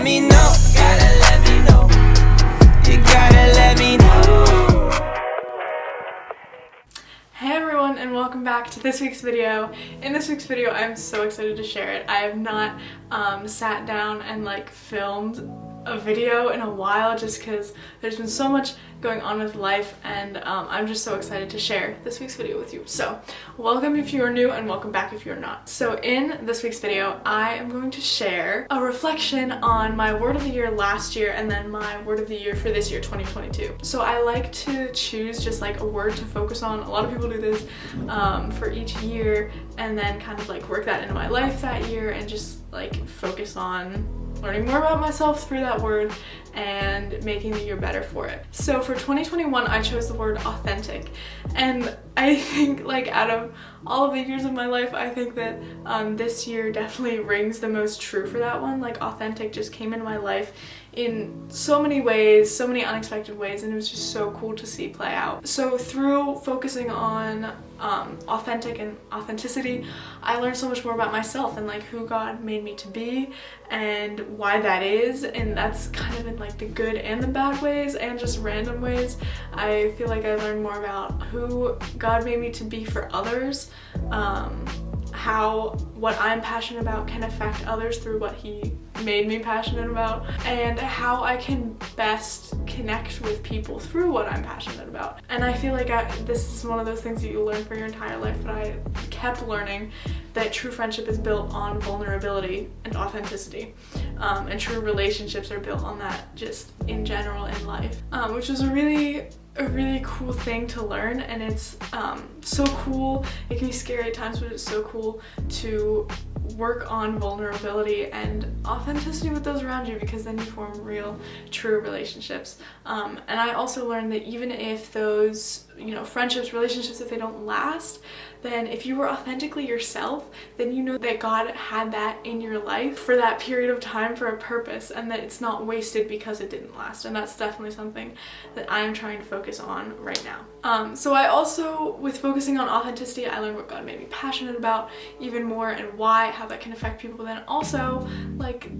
let me know. Gotta let me know. You gotta let me know. Hey everyone, and welcome back to this week's video. In this week's video, I'm so excited to share it. I have not sat down and filmed a video in a while just because there's been so much going on with life, and I'm just so excited to share this week's video with you. So welcome if you are new, and welcome back if you're not. So in this week's video, I am going to share a reflection on my word of the year last year and then my word of the year for this year, 2022. So I like to choose just a word to focus on. A lot of people do this for each year, and then kind of work that into my life that year, and just focus on learning more about myself through that word and making the year better for it. So for 2021, I chose the word authentic. And I think out of all of the years of my life, I think that this year definitely rings the most true for that one. Authentic just came into my life in so many ways, so many unexpected ways, and it was just so cool to see play out. So through focusing on authentic and authenticity, I learned so much more about myself and who God made me to be and why that is, and that's kind of in the good and the bad ways and just random ways. I feel I learned more about who God made me to be for others, how what I'm passionate about can affect others through what He made me passionate about, and how I can best connect with people through what I'm passionate about. And I feel this is one of those things that you learn for your entire life, but I kept learning that true friendship is built on vulnerability and authenticity, and true relationships are built on that just in general in life, which was a really cool thing to learn. And it's so cool. It can be scary at times, but it's so cool to work on vulnerability and authenticity with those around you, because then you form real, true relationships. And I also learned that even if those, friendships, relationships, if they don't last, then if you were authentically yourself, then you know that God had that in your life for that period of time for a purpose, and that it's not wasted because it didn't last. And that's definitely something that I am trying to focus on right now. So I also, with focusing on authenticity, I learned what God made me passionate about even more, and how that can affect people, but then also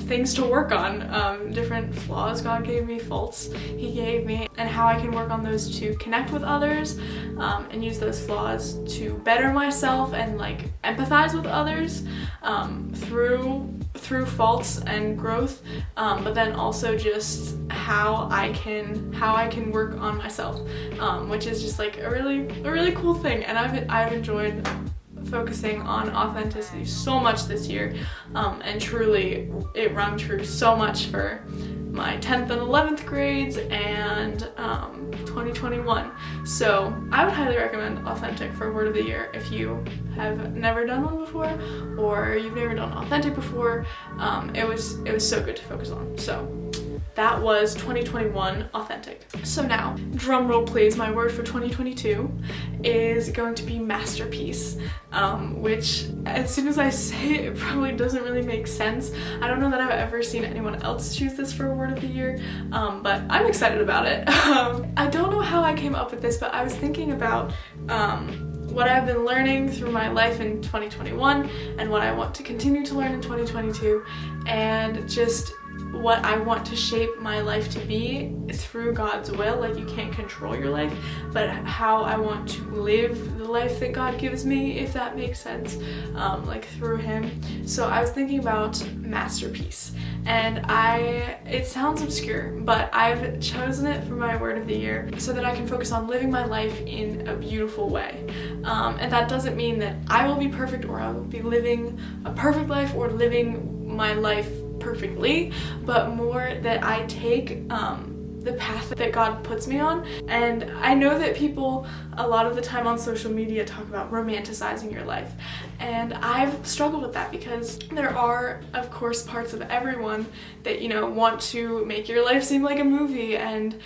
things to work on, different flaws God gave me, faults He gave me, and how I can work on those to connect with others, and use those flaws to better myself and empathize with others through faults and growth, but then also just how I can work on myself, which is just a really cool thing. And I've enjoyed focusing on authenticity so much this year, and truly it rung true so much for my 10th and 11th grades and 2021. So I would highly recommend authentic for word of the year if you have never done one before, or you've never done authentic before. It was so good to focus on. So that was 2021 authentic. So now, drum roll please, my word for 2022 is going to be masterpiece, which as soon as I say it probably doesn't really make sense. I don't know that I've ever seen anyone else choose this for a word of the year, but I'm excited about it. I don't know how I came up with this, but I was thinking about what I've been learning through my life in 2021 and what I want to continue to learn in 2022, and just what I want to shape my life to be through God's will. You can't control your life, but how I want to live the life that God gives me, if that makes sense, through Him. So I was thinking about masterpiece, and it sounds obscure, but I've chosen it for my word of the year so that I can focus on living my life in a beautiful way. And that doesn't mean that I will be perfect, or I will be living a perfect life, or living my life perfectly, but more that I take the path that God puts me on. And I know that people a lot of the time on social media talk about romanticizing your life, and I've struggled with that, because there are of course parts of everyone that want to make your life seem like a movie and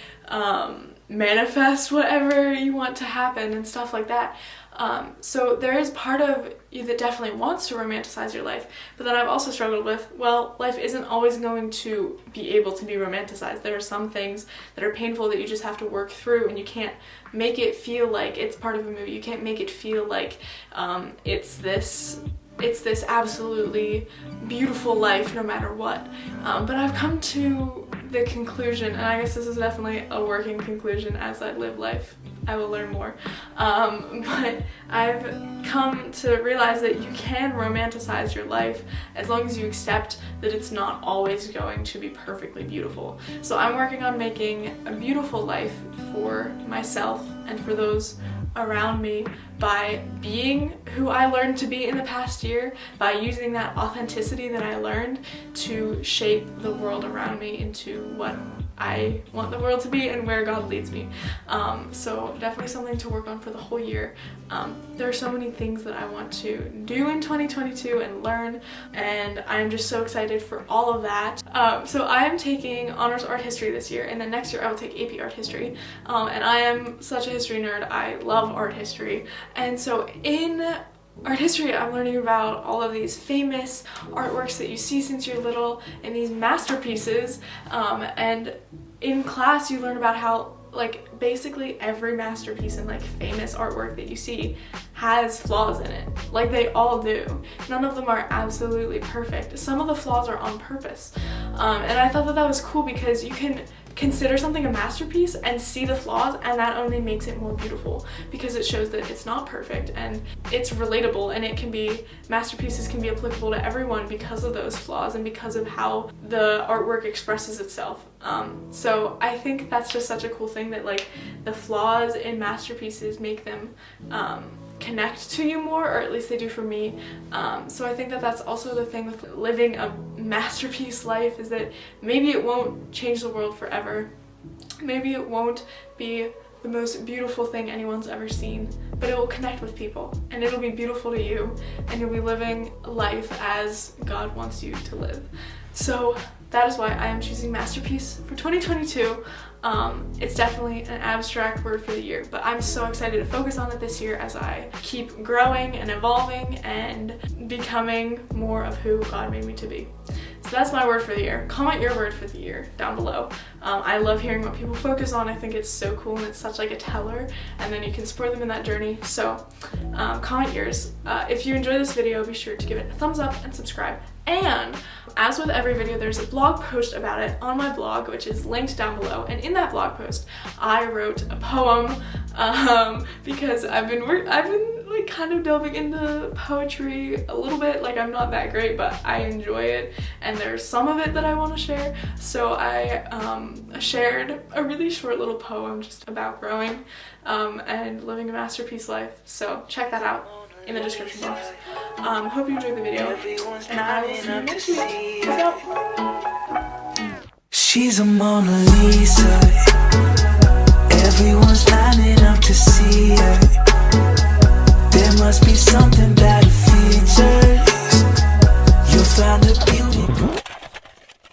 manifest whatever you want to happen and stuff like that. So there is part of you that definitely wants to romanticize your life, but then I've also struggled with, well, life isn't always going to be able to be romanticized. There are some things that are painful that you just have to work through, and you can't make it feel like it's part of a movie. You can't make it feel like it's this it's this absolutely beautiful life no matter what. But I've come to the conclusion, and I guess this is definitely a working conclusion as I live life, I will learn more, but I've come to realize that you can romanticize your life as long as you accept that it's not always going to be perfectly beautiful. So I'm working on making a beautiful life for myself and for those around me by being who I learned to be in the past year, by using that authenticity that I learned to shape the world around me into what I want the world to be and where God leads me. So definitely something to work on for the whole year. There are so many things that I want to do in 2022 and learn, and I'm just so excited for all of that. So I am taking honors art history this year, and then next year I will take AP art history. And I am such a history nerd. I love art history. And so in art history, I'm learning about all of these famous artworks that you see since you're little and these masterpieces. And in class, you learn about how, like, basically every masterpiece and, like, famous artwork that you see has flaws in it. Like, they all do. None of them are absolutely perfect. Some of the flaws are on purpose. And I thought that that was cool because you can consider something a masterpiece and see the flaws, and that only makes it more beautiful because it shows that it's not perfect and it's relatable, and it can be, masterpieces can be applicable to everyone because of those flaws and because of how the artwork expresses itself. So I think that's just such a cool thing that, like, the flaws in masterpieces make them connect to you more, or at least they do for me. So I think that that's also the thing with living a masterpiece life, is that maybe it won't change the world forever. Maybe it won't be the most beautiful thing anyone's ever seen, but it will connect with people, and it'll be beautiful to you, and you'll be living life as God wants you to live. So that is why I am choosing masterpiece for 2022. It's definitely an abstract word for the year, but I'm so excited to focus on it this year as I keep growing and evolving and becoming more of who God made me to be. So that's my word for the year. Comment your word for the year down below. I love hearing what people focus on. I think it's so cool, and it's such like a teller, and then you can support them in that journey. So comment yours. If you enjoy this video, be sure to give it a thumbs up and subscribe. And as with every video, there's a blog post about it on my blog, which is linked down below. And in that blog post, I wrote a poem because I've been like kind of delving into poetry a little bit. Like, I'm not that great, but I enjoy it, and there's some of it that I want to share. So I shared a really short little poem just about growing and living a masterpiece life. So check that out in the description box. Hope you enjoyed the video, and I will see you next week. Peace out. She's a Mona Lisa. Everyone's lining up to see her.